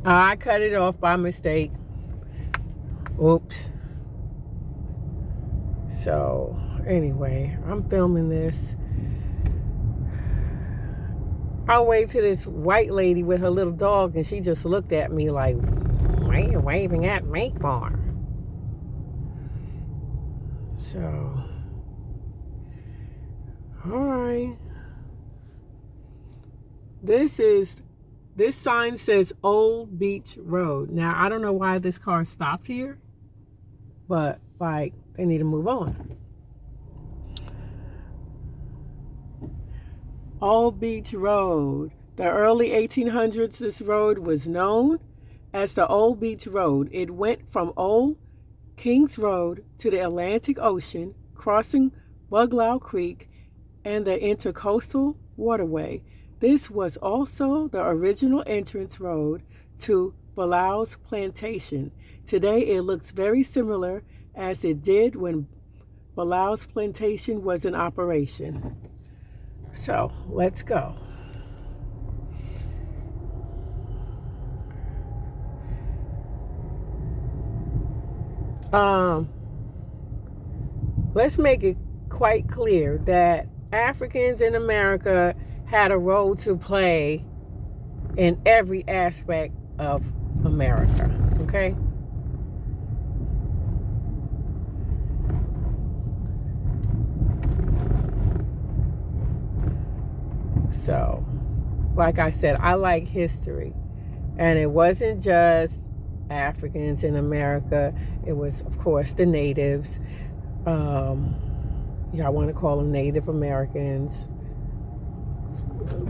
I cut it off by mistake. Oops. So, anyway, I'm filming this. I waved to this white lady with her little dog, and she just looked at me like, "Why are you waving at me for?" So, alright. This sign says Old Beach Road. Now, I don't know why this car stopped here, but, like, they need to move on. Old Beach Road. The early 1800s, this road was known as the Old Beach Road. It went from Old Kings Road to the Atlantic Ocean, crossing Bulow Creek and the Intercoastal Waterway. This was also the original entrance road to Bulow's plantation. Today it looks very similar as it did when Bulow's plantation was in operation. So, let's go. Let's make it quite clear that Africans in America had a role to play in every aspect of America, okay? So, like I said, I like history. And it wasn't just Africans in America. It was, of course, the natives. Y'all want to call them Native Americans.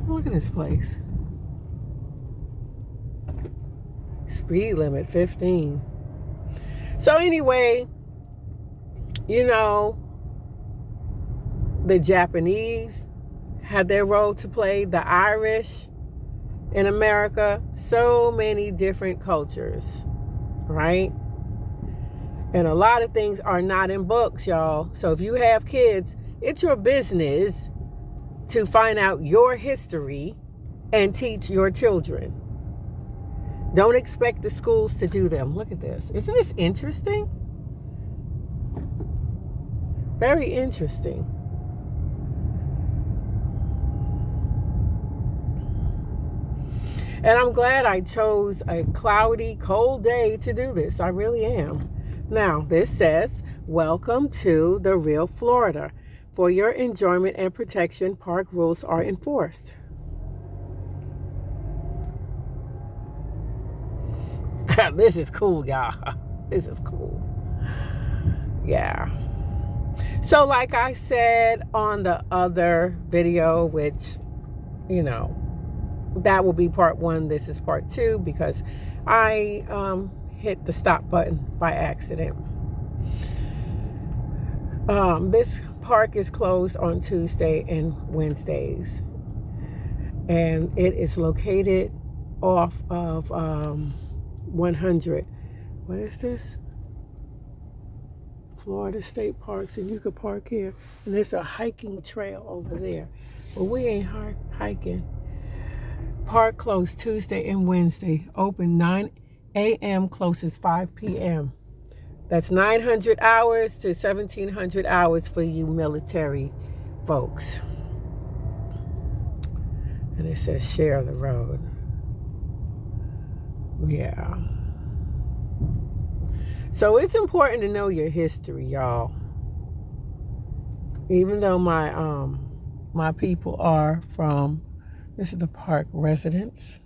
Look at this place. Speed limit 15. So anyway, you know, the Japanese had their role to play, the Irish in America, so many different cultures, right? And a lot of things are not in books, y'all. So if you have kids, it's your business to find out your history and teach your children. Don't expect the schools to do them. Look at this. Isn't this interesting? Very interesting. And I'm glad I chose a cloudy, cold day to do this. I really am. Now, this says, "Welcome to the real Florida. For your enjoyment and protection, park rules are enforced." This is cool, y'all. This is cool. Yeah. So like I said on the other video, which, you know, that will be part 1. This is part 2 because I hit the stop button by accident. This park is closed on Tuesday and Wednesdays. And it is located off of 100. What is this? Florida State Parks, and you could park here. And there's a hiking trail over there. But we ain't hiking. Park closed Tuesday and Wednesday. Open 9 a.m. closes 5 p.m. That's 900 hours to 1,700 hours for you military folks. And it says share the road. Yeah. So it's important to know your history, y'all. Even though my people are from, this is the park residence,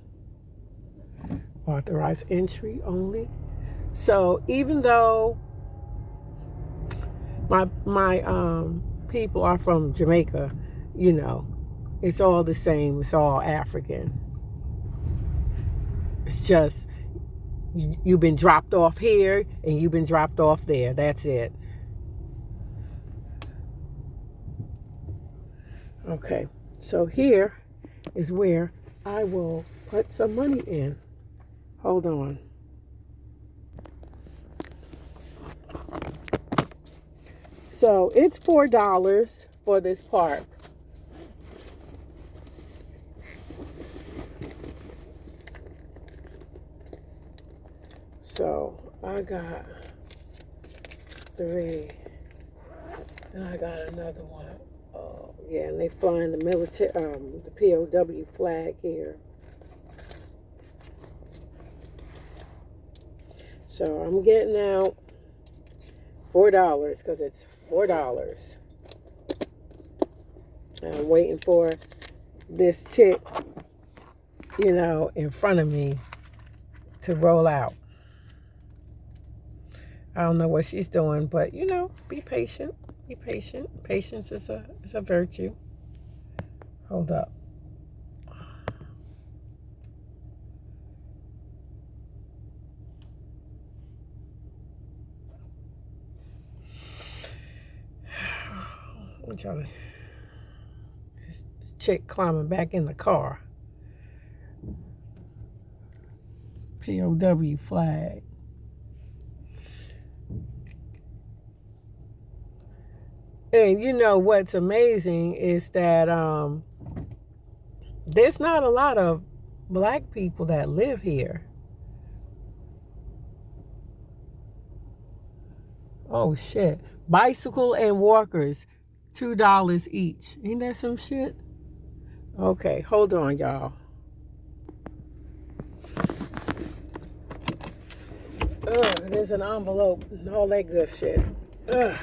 authorized entry only. So even though my people are from Jamaica, you know, it's all the same. It's all African. It's just you've been dropped off here and you've been dropped off there. That's it. Okay, so here is where I will put some money in. Hold on. So it's $4 for this park. So I got 3. And I got another one. Oh, yeah, and they flying the military, the POW flag here. So I'm getting out $4 because it's $4. And I'm waiting for this chick, you know, in front of me to roll out. I don't know what she's doing, but you know, be patient. Be patient. Patience is a virtue. Hold up. This chick climbing back in the car. POW flag. And you know what's amazing is that there's not a lot of black people that live here. Oh shit. Bicycle and walkers, $2 each. Ain't that some shit? Okay, hold on, y'all. There's an envelope and all that good shit. Ugh.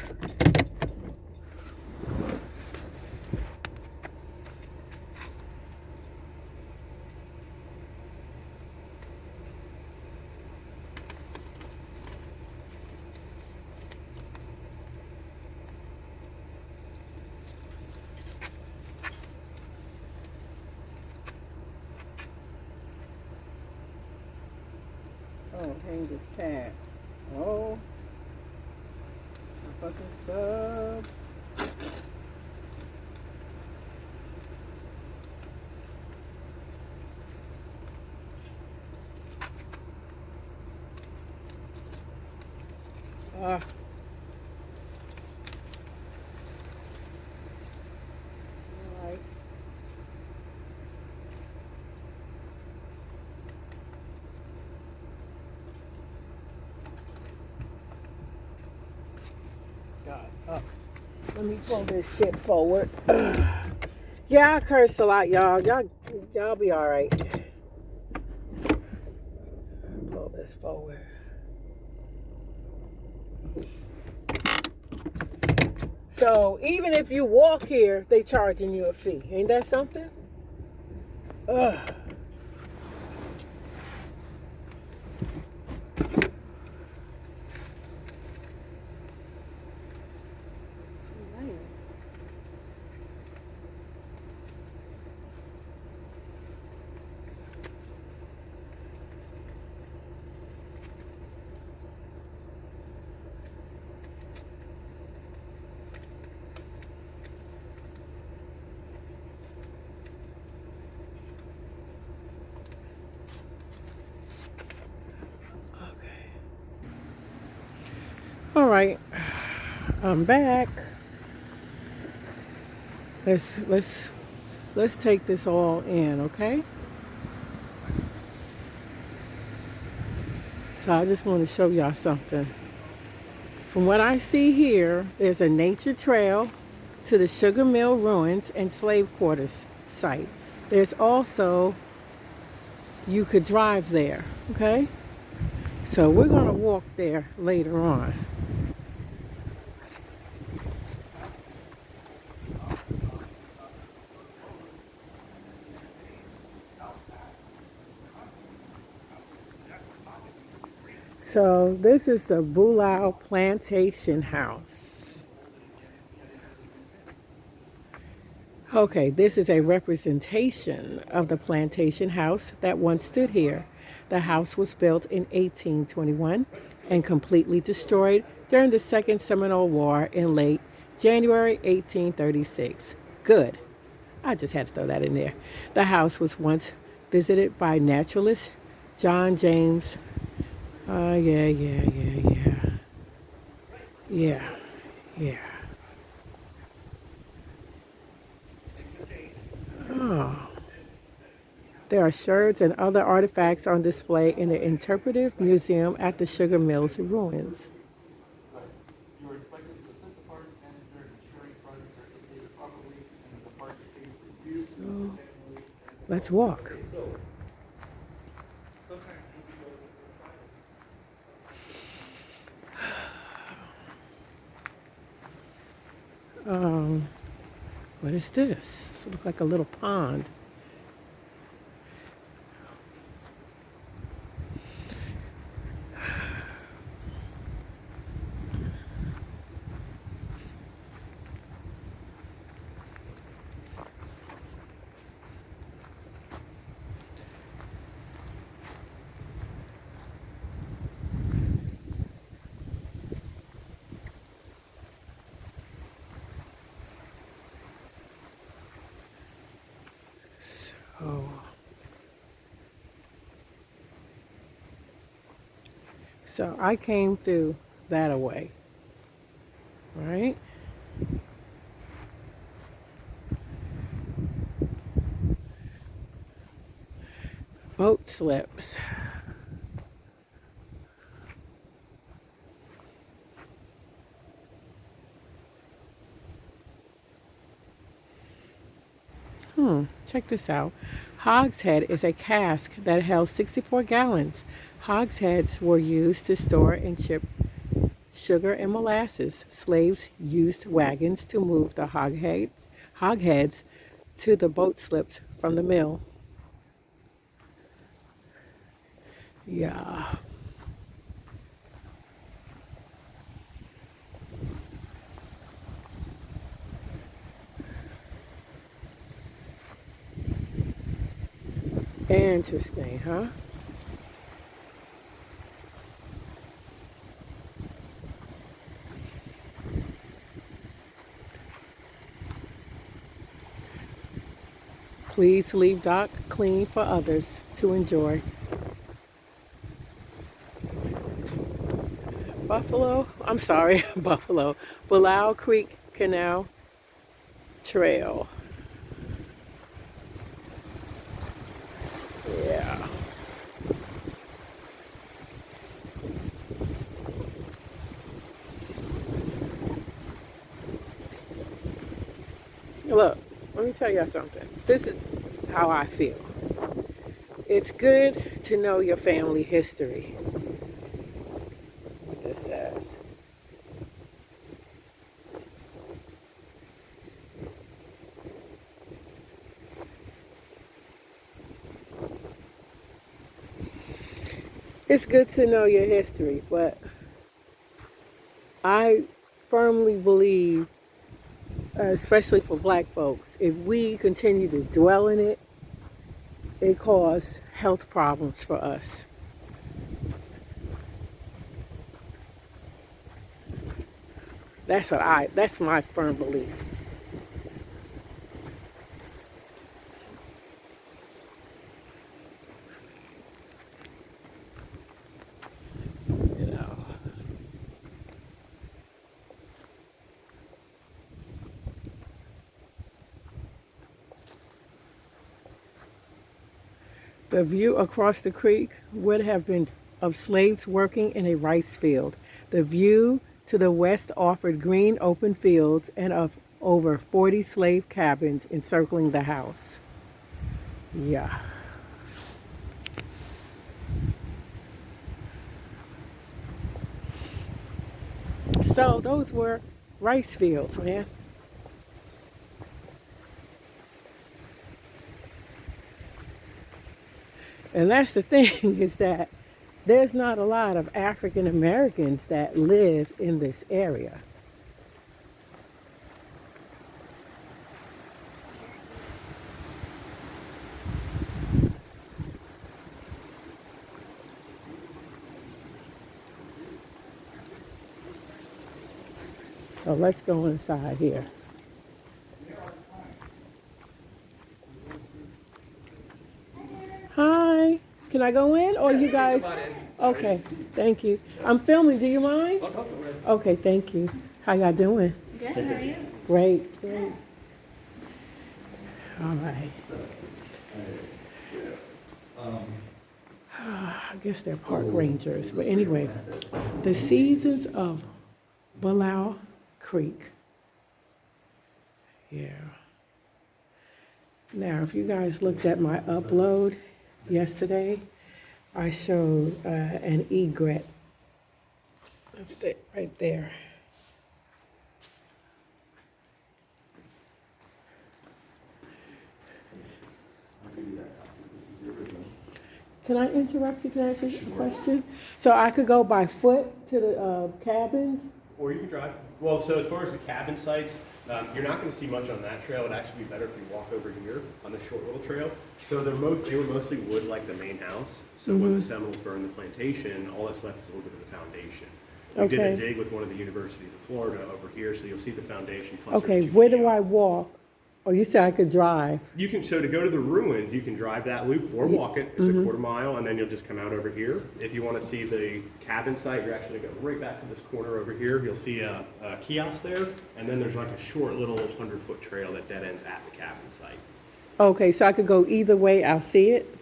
Oh, hang this tab. Oh, my fucking stuff. Alright. God, let me pull this shit forward. Yeah, I curse a lot, y'all. Y'all be alright. Pull this forward. So even if you walk here, they charging you a fee. Ain't that something? Ugh. All right, I'm back. Let's take this all in, okay? So I just want to show y'all something. From what I see here, there's a nature trail to the sugar mill ruins and slave quarters site. There's also, you could drive there, okay? So we're gonna walk there later on. So this is the Bulow Plantation House. Okay, this is a representation of the plantation house that once stood here. The house was built in 1821 and completely destroyed during the Second Seminole War in late January 1836. Good. I just had to throw that in there. The house was once visited by naturalist John James. Yeah. Oh. There are sherds and other artifacts on display in the Interpretive Museum at the Sugar Mills Ruins. You are expected to assist the park manager in ensuring projects are completed properly and that the park is safe for use. So, let's walk. What is this? This looks like a little pond. So I came through that away, right? Boat slips. Check this out. Hogshead is a cask that held 64 gallons. Hogsheads were used to store and ship sugar and molasses. Slaves used wagons to move the hogsheads to the boat slips from the mill. Yeah. Interesting, huh? Please leave dock clean for others to enjoy. Buffalo. Bulow Creek Canal Trail. Yeah. Look, let me tell you something. This is how I feel. It's good to know your family history. What this says. It's good to know your history, but I firmly believe, especially for black folks, if we continue to dwell in it, it causes health problems for us. That's my firm belief. You know. The view across the creek would have been of slaves working in a rice field. The view to the west offered green open fields and of over 40 slave cabins encircling the house. Yeah. So those were rice fields, man. And that's the thing is that there's not a lot of African Americans that live in this area. So let's go inside here. Hi. Can I go in or you guys? Okay, thank you. I'm filming. Do you mind? Okay, thank you. How y'all doing? Good, how are you? Great, great. All right. I guess they're park rangers. But anyway, the seasons of Bulow Creek. Yeah. Now, if you guys looked at my upload yesterday, I showed an egret. That's it right there. Can I interrupt you? Can I ask you a question? So I could go by foot to the cabins? Or you can drive. Well, so as far as the cabin sites, you're not going to see much on that trail. It'd actually be better if you walk over here on the short little trail. So they were mostly wood like the main house. So when the Seminoles burned the plantation, all that's left is a little bit of the foundation. We did a dig with one of the universities of Florida over here, so you'll see the foundation. Plus Okay, where do I walk? Oh, you said I could drive. You can, so to go to the ruins, you can drive that loop or walk it. It's a quarter mile, and then you'll just come out over here. If you want to see the cabin site, you're actually going to go right back to this corner over here. You'll see a kiosk there, and then there's like a short little 100-foot trail that dead ends at the cabin site. Okay, so I could go either way. I'll see it.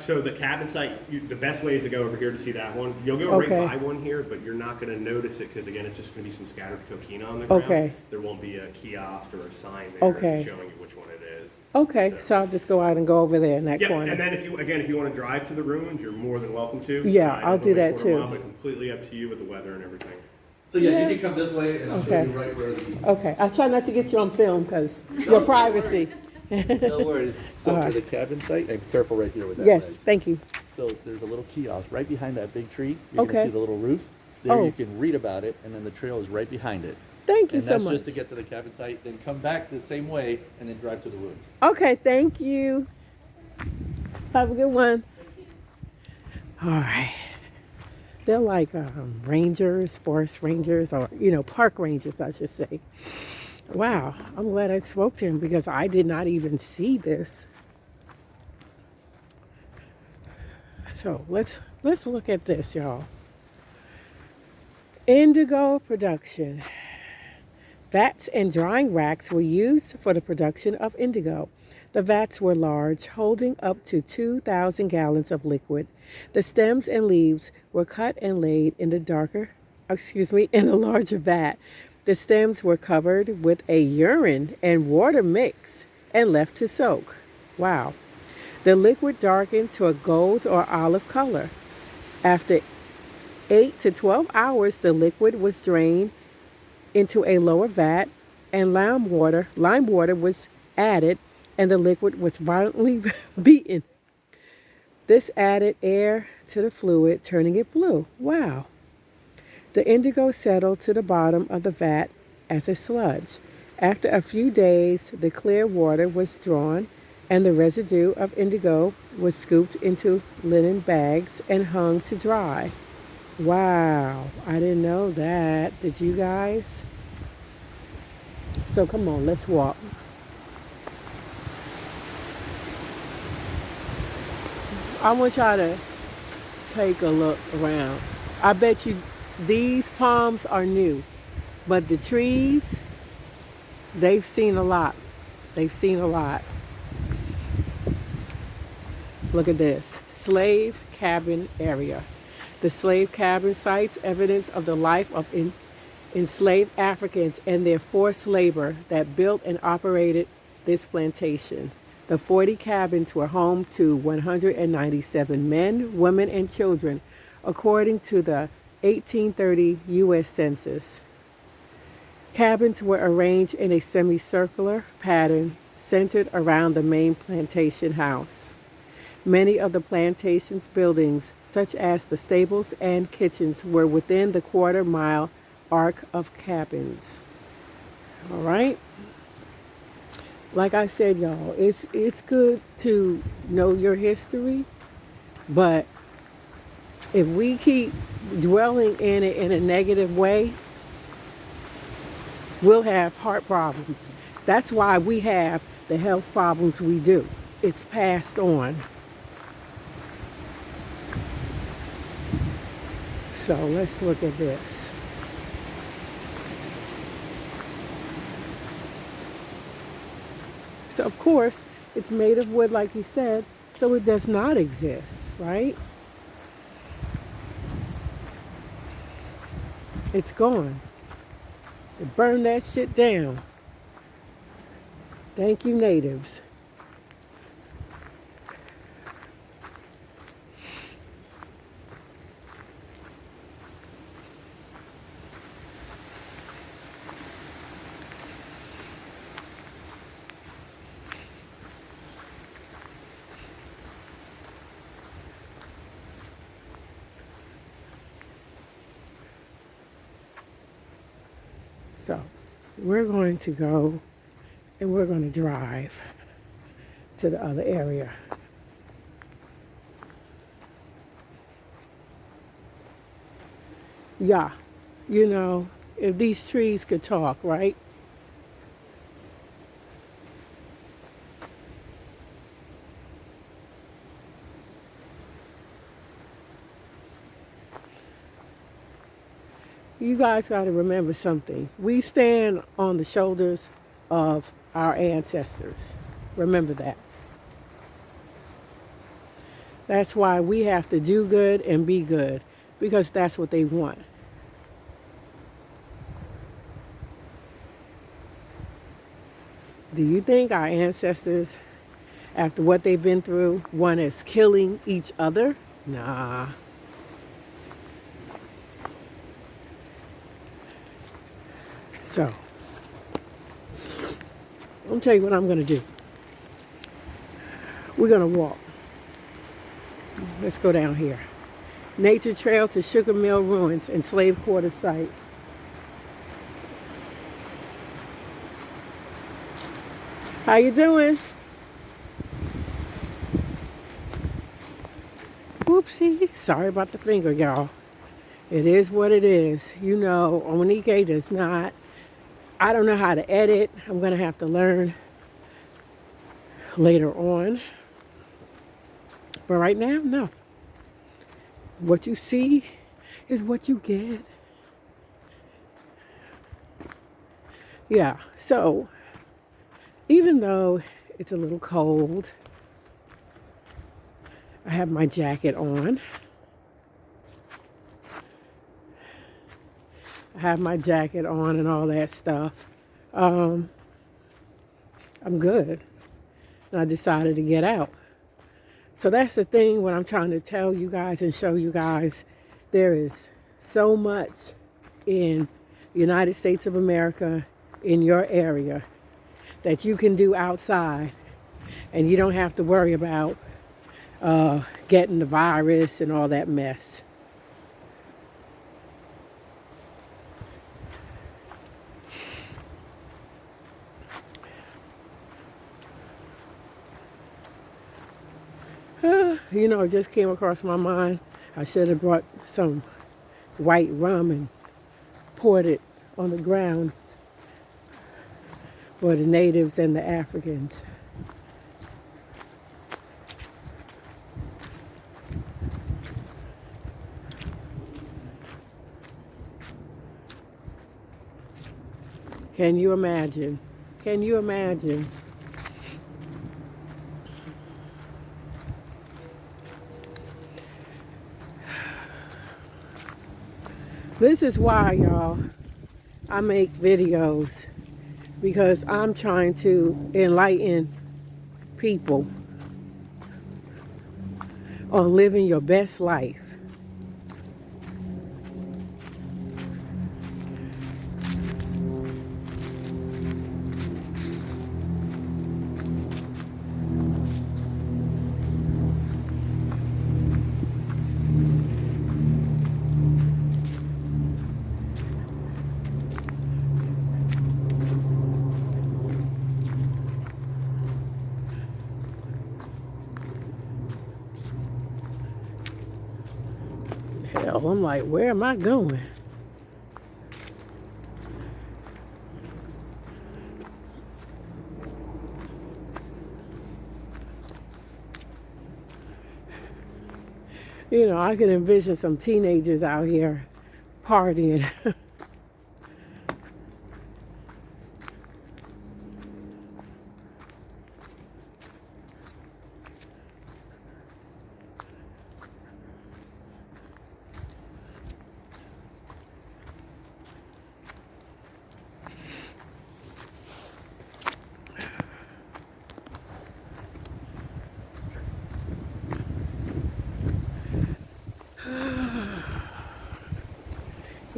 So the cabin site, the best way is to go over here to see that one. You'll go right by one here, but you're not going to notice it because, again, it's just going to be some scattered coquina on the ground. Okay. There won't be a kiosk or a sign there showing you which one it is. Okay, so I'll just go out and go over there in that corner. And then if you want to drive to the ruins, you're more than welcome to. Yeah, I'll do that too. But completely up to you with the weather and everything. So yeah, you can come this way and I'll show you right where the... Okay, I'll try not to get you on film because your privacy. No worries. So for the cabin site, and careful right here with that Yes, ledge. thank you. So there's a little kiosk right behind that big tree. You're gonna see the little roof. There you can read about it, and then the trail is right behind it. Thank you and so much. that's just to get to the cabin site, then come back the same way, and then drive to the ruins. Okay, thank you. Have a good one. All right. They're like rangers, forest rangers, or, park rangers, I should say. Wow, I'm glad I spoke to him because I did not even see this. So let's look at this, y'all. Indigo production. Vats and drying racks were used for the production of indigo. The vats were large, holding up to 2,000 gallons of liquid. The stems and leaves were cut and laid in the larger vat. The stems were covered with a urine and water mix and left to soak. Wow. The liquid darkened to a gold or olive color. After 8 to 12 hours, the liquid was drained into a lower vat and lime water was added and the liquid was violently beaten. This added air to the fluid, turning it blue. Wow. The indigo settled to the bottom of the vat as a sludge. After a few days, the clear water was drawn and the residue of indigo was scooped into linen bags and hung to dry. Wow, I didn't know that. Did you guys? So come on, let's walk. I want y'all to take a look around. I bet you these palms are new, but the trees, they've seen a lot. They've seen a lot. Look at this, slave cabin area. The slave cabin sites evidence of the life of enslaved Africans and their forced labor that built and operated this plantation. The 40 cabins were home to 197 men, women, and children, according to the 1830 U.S. Census. Cabins were arranged in a semicircular pattern centered around the main plantation house. Many of the plantation's buildings, such as the stables and kitchens, were within the quarter-mile arc of cabins. All right? Like I said, y'all, it's good to know your history, but if we keep dwelling in it in a negative way, we'll have heart problems. That's why we have the health problems we do. It's passed on. So let's look at this. So of course, it's made of wood, like you said. So it does not exist, right? It's gone. They burned that shit down. Thank you, natives. So we're going to go and we're going to drive to the other area. Yeah, you know, if these trees could talk, right? You guys got to remember something. We stand on the shoulders of our ancestors. Remember that. That's why we have to do good and be good, because that's what they want. Do you think our ancestors, after what they've been through, want us killing each other? Nah. So, I'll tell you what I'm going to do. We're going to walk. Let's go down here. Nature Trail to Sugar Mill Ruins and Slave Quarter Site. How you doing? Whoopsie. Sorry about the finger, y'all. It is what it is. You know, Omonike does not. I don't know how to edit. I'm going to have to learn later on. But right now, no. What you see is what you get. Yeah, so even though it's a little cold, I have my jacket on. I have my jacket on and all that stuff. I'm good. And I decided to get out. So that's the thing, what I'm trying to tell you guys and show you guys. There is so much in the United States of America, in your area, that you can do outside. And you don't have to worry about getting the virus and all that mess. You know, it just came across my mind. I should have brought some white rum and poured it on the ground for the natives and the Africans. Can you imagine? Can you imagine? This is why, y'all, I make videos, because I'm trying to enlighten people on living your best life. Hell, I'm like, where am I going? You know, I can envision some teenagers out here partying.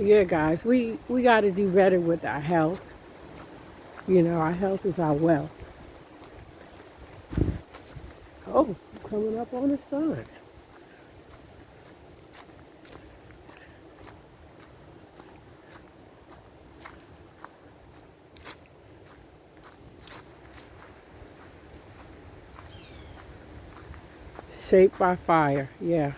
Yeah, guys, we got to do better with our health. You know, our health is our wealth. Oh, coming up on the sun. Shaped by fire, yeah.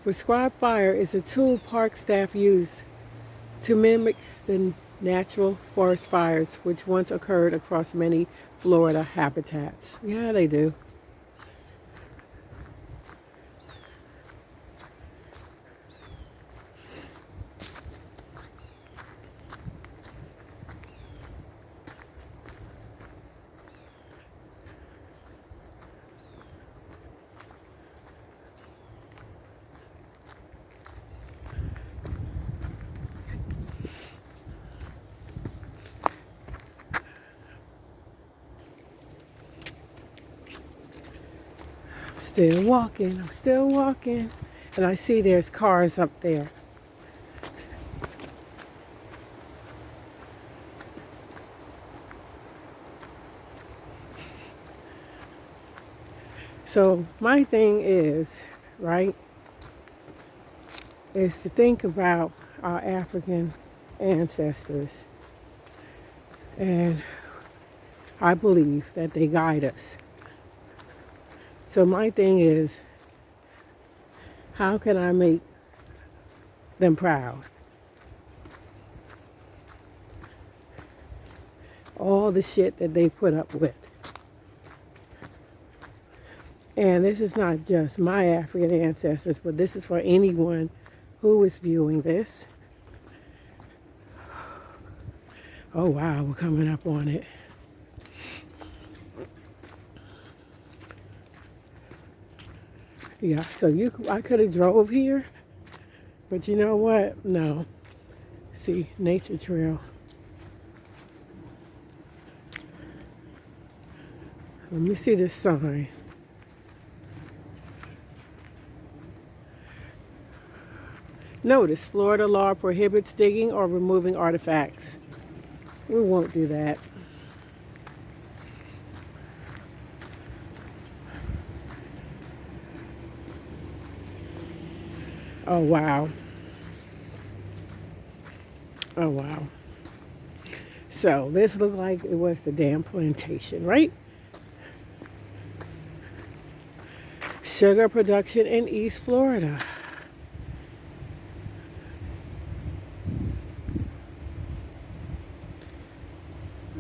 Prescribed fire is a tool park staff use to mimic the natural forest fires which once occurred across many Florida habitats. Yeah, they do. Still walking, I'm still walking. And I see there's cars up there. So my thing is, right, is to think about our African ancestors. And I believe that they guide us. So my thing is, how can I make them proud? All the shit that they put up with. And this is not just my African ancestors, but this is for anyone who is viewing this. Oh wow, we're coming up on it. Yeah, so I could have drove here, but you know what? No. See, nature trail. Let me see this sign. Notice, Florida law prohibits digging or removing artifacts. We won't do that. Oh, wow. Oh, wow. So this looked like it was the damn plantation, right? Sugar production in East Florida.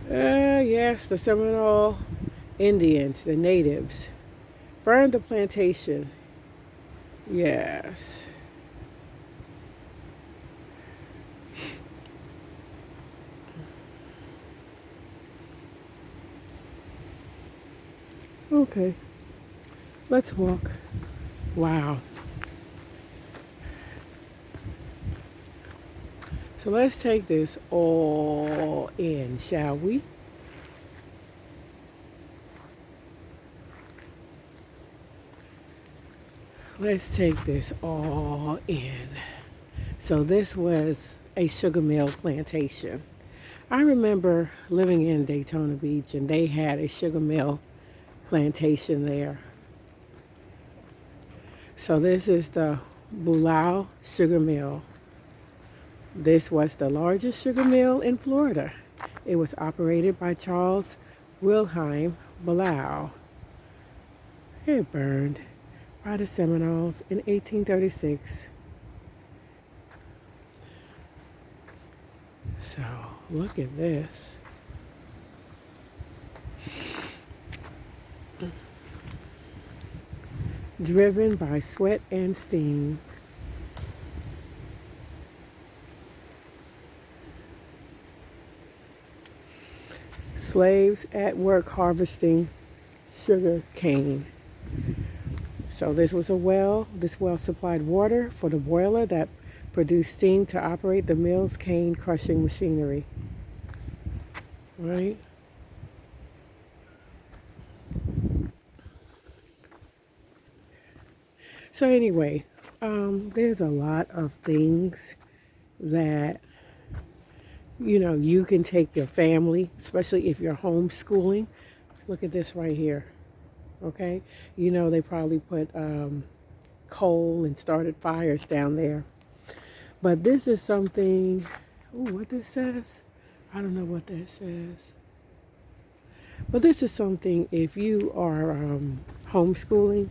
Yes, the Seminole Indians, the natives, burned the plantation. Yes. Okay, let's walk. Wow. So let's take this all in, shall we? Let's take this all in. So this was a sugar mill plantation. I remember living in Daytona Beach and they had a sugar mill plantation there. So this is the Bulau sugar mill. This was the largest sugar mill in Florida. It was operated by Charles Wilhelm Bulau. It burned by the Seminoles in 1836. So look at this. Driven by sweat and steam. Slaves at work harvesting sugar cane. So this was a well. This well supplied water for the boiler that produced steam to operate the mill's cane crushing machinery. Right? So anyway, there's a lot of things that, you can take your family, especially if you're homeschooling. Look at this right here, okay? They probably put coal and started fires down there. But this is something, what this says? I don't know what that says. But this is something, if you are homeschooling,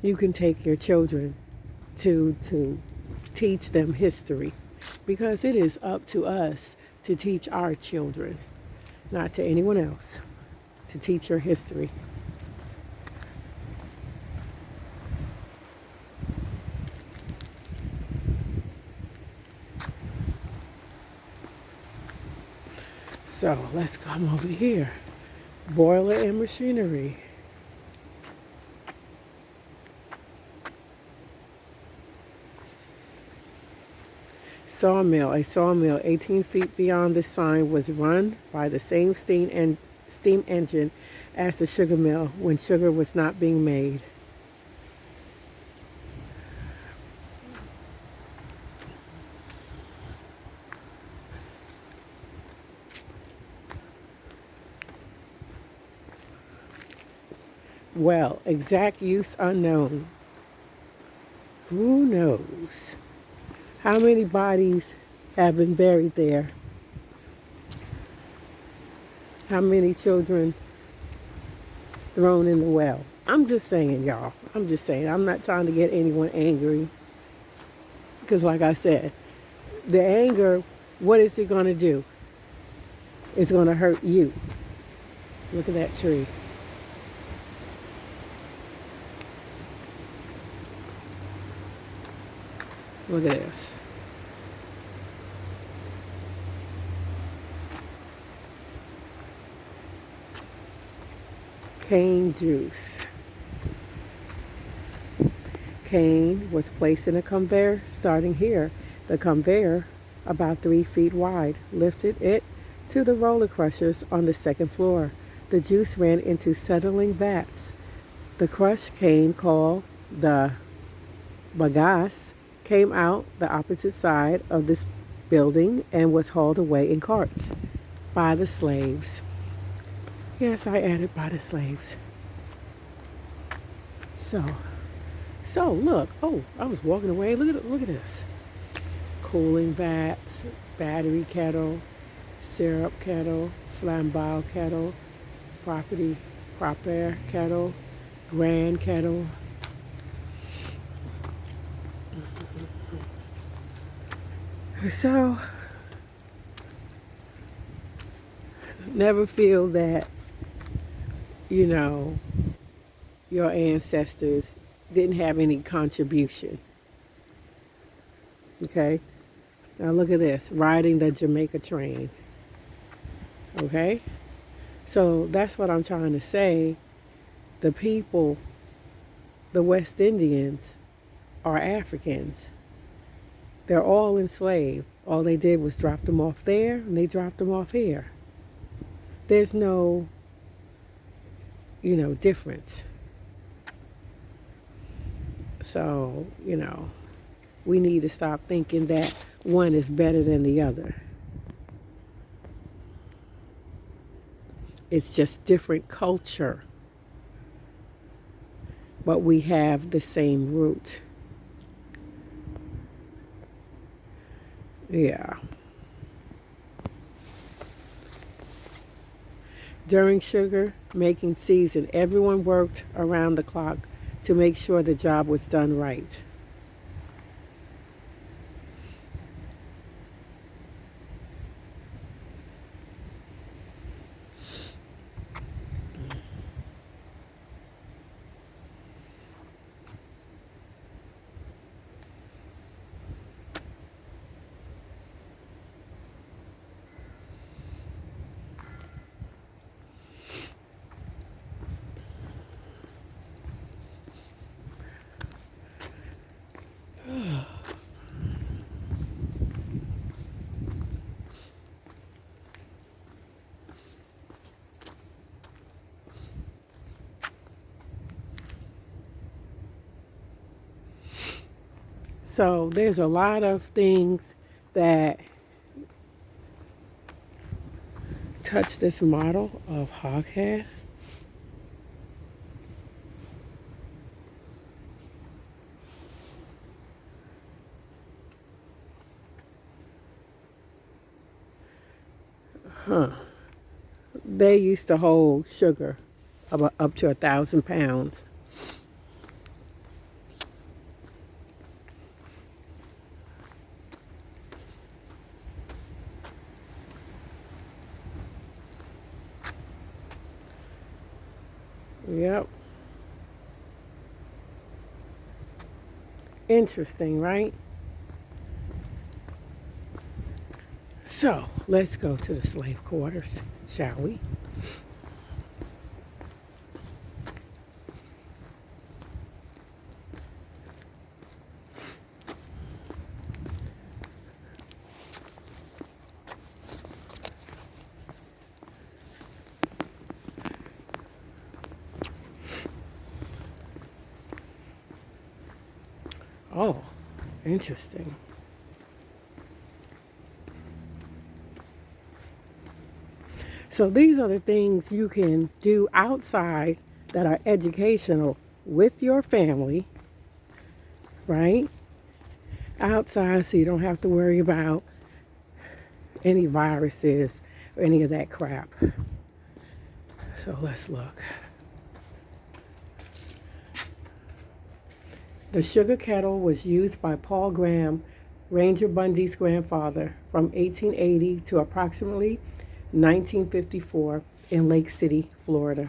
you can take your children to teach them history, because it is up to us to teach our children, not to anyone else, to teach your history. So let's come over here. Boiler and machinery. Sawmill. A sawmill 18 feet beyond the sign was run by the same steam engine as the sugar mill when sugar was not being made. Well, exact use unknown. Who knows? How many bodies have been buried there? How many children thrown in the well? I'm just saying, y'all. I'm just saying. I'm not trying to get anyone angry. Because like I said, the anger, what is it going to do? It's going to hurt you. Look at that tree. Look at this. Cane juice. Cane was placed in a conveyor starting here. The conveyor, about 3 feet wide, lifted it to the roller crushers on the second floor. The juice ran into settling vats. The crushed cane, called the bagasse, came out the opposite side of this building and was hauled away in carts by the slaves. Yes, I added by the slaves. So look. Oh, I was walking away. Look at this. Cooling vats, battery kettle, syrup kettle, flambeau kettle, proper kettle, grand kettle. So, never feel that, your ancestors didn't have any contribution. Okay? Now look at this, riding the Jamaica train. Okay? So that's what I'm trying to say. The people, the West Indians, are Africans. They're all enslaved. All they did was drop them off there, and they dropped them off here. There's no, difference. So, we need to stop thinking that one is better than the other. It's just different culture. But we have the same root. Yeah. During sugar making season, everyone worked around the clock to make sure the job was done right. So there's a lot of things that touch this model of hoghead. They used to hold sugar about up to 1,000 pounds. Yep. Interesting, right? So let's go to the slave quarters, shall we? Oh, interesting. So these are the things you can do outside that are educational with your family, right? Outside so you don't have to worry about any viruses or any of that crap. So let's look. The sugar kettle was used by Paul Graham, Ranger Bundy's grandfather, from 1880 to approximately 1954 in Lake City, Florida.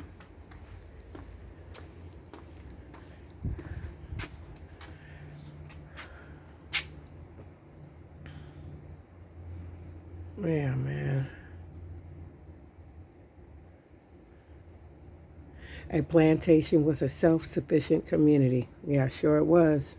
Yeah, man. A plantation was a self-sufficient community. Yeah, sure it was.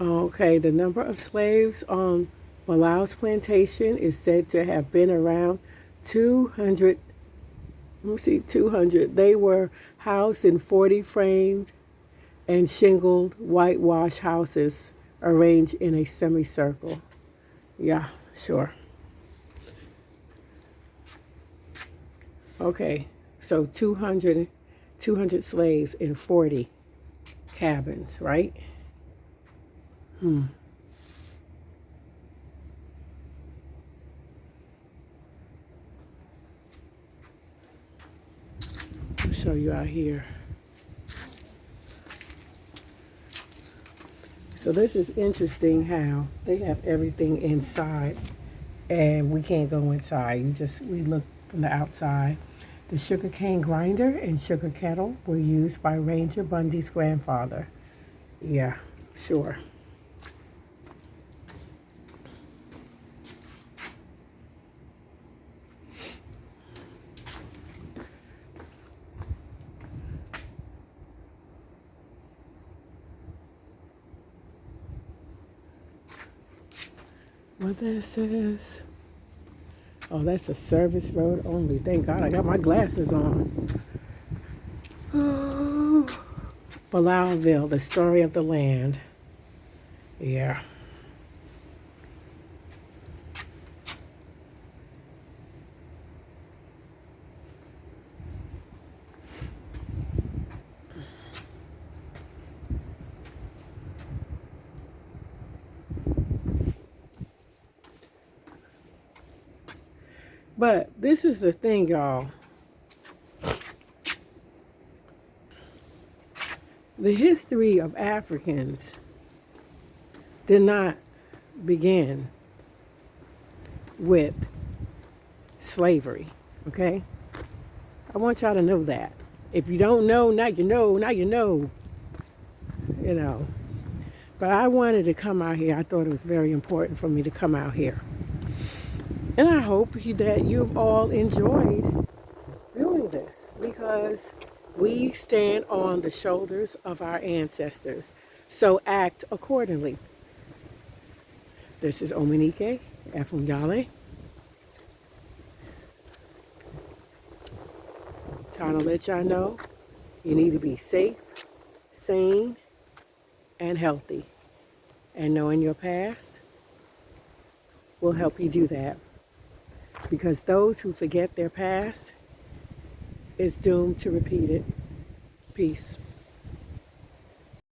Okay, the number of slaves on Bulau's plantation is said to have been around 200. Let me see, 200. They were housed in 40 framed and shingled whitewash houses arranged in a semicircle. Yeah, sure. Okay, so 200 slaves in 40 cabins, right? I'll show you out here. So this is interesting how they have everything inside and we can't go inside. We look from the outside. The sugarcane grinder and sugar kettle were used by Ranger Bundy's grandfather. Yeah, sure. What this is? Oh, that's a service road only. Thank God I got my glasses on. Oh, Bulauville, the story of the land. Yeah. But this is the thing, y'all. The history of Africans did not begin with slavery, okay? I want y'all to know that. If you don't know, now you know, now you know. You know. But I wanted to come out here. I thought it was very important for me to come out here. And I hope that you've all enjoyed doing this because we stand on the shoulders of our ancestors. So act accordingly. This is Omonike, Efunyale. Trying to let y'all know you need to be safe, sane, and healthy. And knowing your past will help you do that. Because those who forget their past is doomed to repeat it. Peace.